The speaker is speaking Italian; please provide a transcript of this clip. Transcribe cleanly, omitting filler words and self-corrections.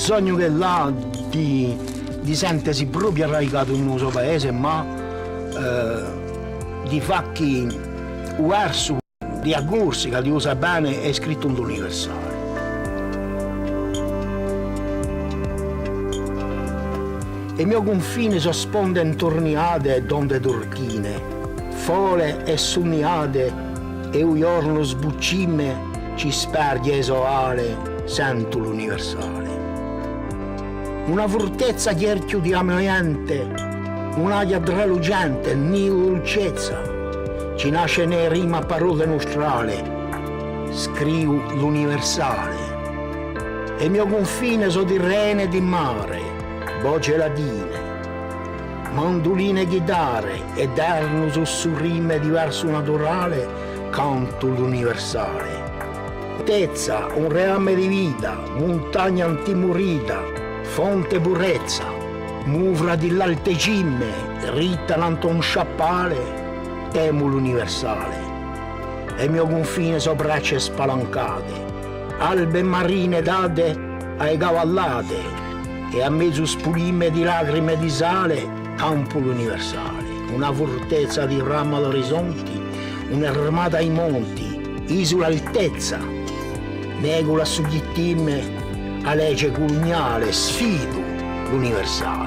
sogno che là di sentirsi proprio arraigato nel nostro paese, ma di facchi verso di agorsi che li usa bene è scritto nell'universale. Il mio confine sosponde intorniate e donde turchine, fole e sunniate e un giorno sbuccime ci sperglie esoale, sento l'universale. Una fortezza chiarchio di amiente, un'aria tralucente, nil dolcezza, ci nasce ne rima parole nostrale, scrivo l'universale. E il mio confine so di rene e di mare, voce latine, mandoline chitarre ed erno sussurrime diverso naturale, canto l'universale. Tezza, un reame di vita, montagna antimurita, fonte purezza, muvra di l'alte cimme, ritta l'anton sciappale, temo l'universale. E il mio confine so braccia spalancate, albe marine date ai cavallate, e a mezzo spulime di lacrime di sale, campo l'universale. Una fortezza di rama all'orizzonti, un'armata ai monti, isola altezza, negola sugli timme, a legge cugnale, sfido l'universale.